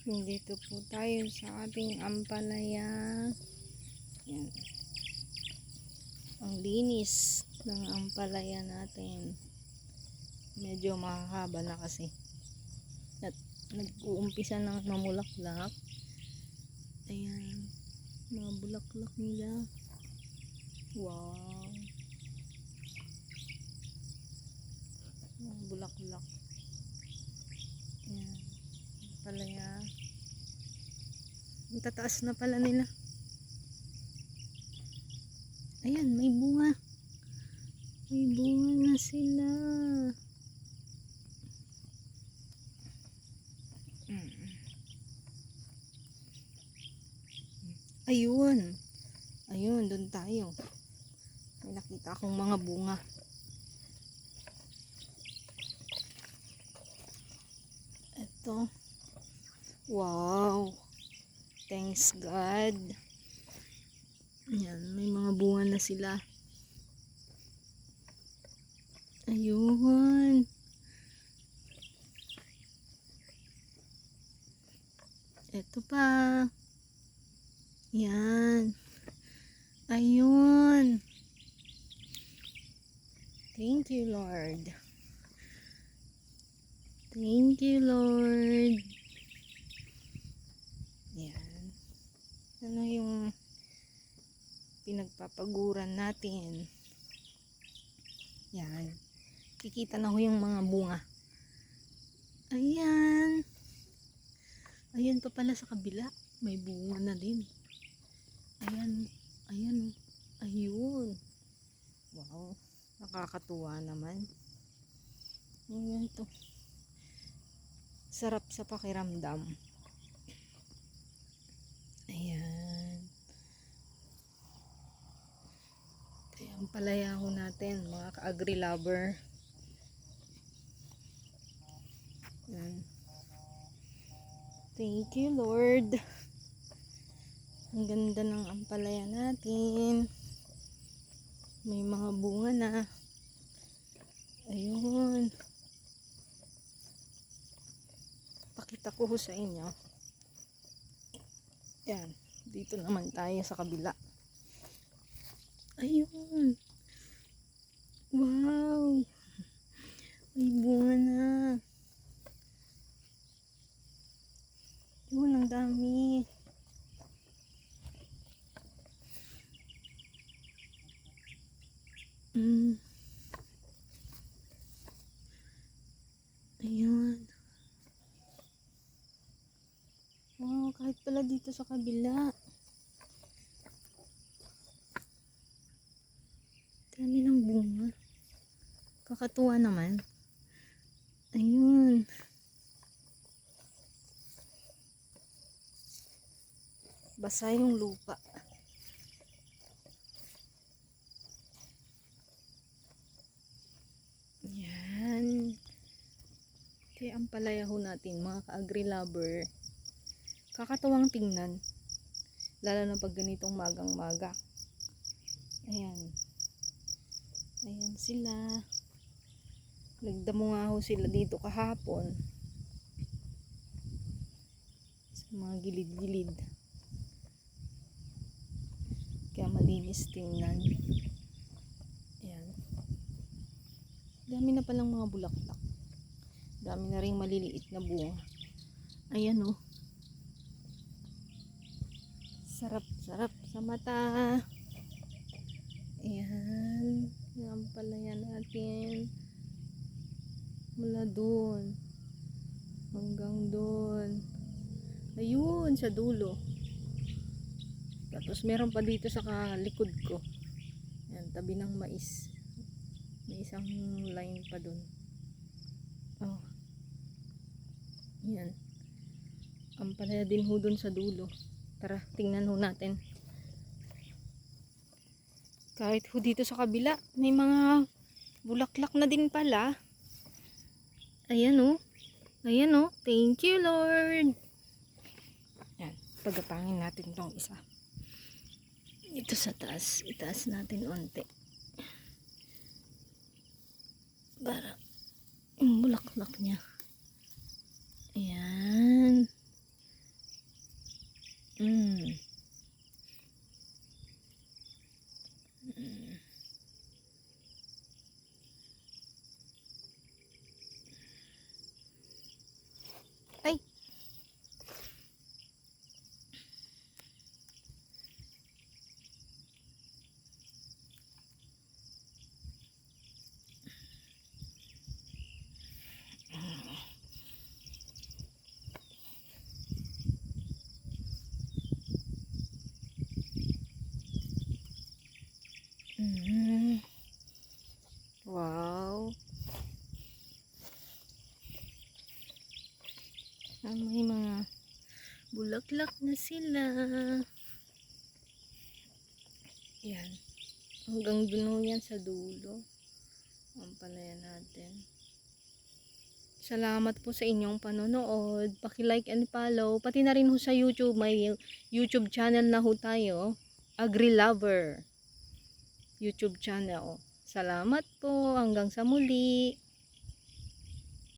Nandito po tayo sa ating ampalaya. Yan. Ang linis ng ampalaya natin. Medyo mahahaba na kasi. At nag-uumpisa ng mamulaklak. Ayan. Mga bulaklak nila. Wow. Mga bulaklak. Ayan. Ampalaya. Ang tataas na pala nila. Ayan, may bunga. May bunga na sila. Ayun. Ayun, doon tayo. May nakita akong mga bunga. Ito. Wow. Thanks God. Ayan, may mga bunga na sila. Ayun. Ito pa. Yan. Ayun. Thank you, Lord. Thank you, Lord. Yan. Ano yung pinagpapaguran natin? Yan. Kikita na ho yung mga bunga. Ayan. Ayan pa pala sa kabila. May bunga na din. Ayan. Ayan. Ayun. Wow. Nakakatuwa naman. Ayan to. Sarap sa pakiramdam. Ayan. Ayan palaya ho natin mga ka-agri lover. Ayan. Thank you, Lord. Ang ganda ng ampalaya natin. May mga bunga na. Ayun. Pakita ko ho sa inyo. Yan. Dito naman tayo sa kabila. Ayun. Wow. May bunga na. Yun, ang dami. Ayun. Wow, kahit pala dito sa kabila. Dami ng bunga. Kakatuwa naman. Ayun. Basa yung lupa. Yan. Kaya ang palaya ho natin, mga ka-agri lover. Kakatuwang tingnan. Lalo na pag ganitong magang-maga. Ayan. Ayan sila. Nagdamo nga ho sila dito kahapon. Sa mga gilid-gilid. Kaya malinis tingnan. Ayan. Dami na palang mga bulaklak. Dami na rin maliliit na bunga. Ayan o. Sarap-sarap sa mata. Ayan. Yan pala yan natin. Mula doon. Hanggang doon. Ayun, sa dulo. Tapos meron pa dito sa likod ko. Ayan, tabi ng mais. May isang line pa doon. Oh. Ayan. Ang palaya din ho doon sa dulo. Tara, tingnan ho natin. Kahit ho dito sa kabila, may mga bulaklak na din pala. Ayan o. Ayan o. Thank you, Lord. Ayan. Pagapangin natin tong isa. Ito sa taas. Itaas natin onte. Para yung bulaklak niya. Ayan. May mga bulaklak na sila. Yan. Hanggang dulo yan sa dulo. Ang palayan natin. Salamat po sa inyong panonood. Paki-like and follow. Pati na rin ho sa YouTube. May YouTube channel na ho tayo. Agri-Lover. YouTube channel. Salamat po. Hanggang sa muli.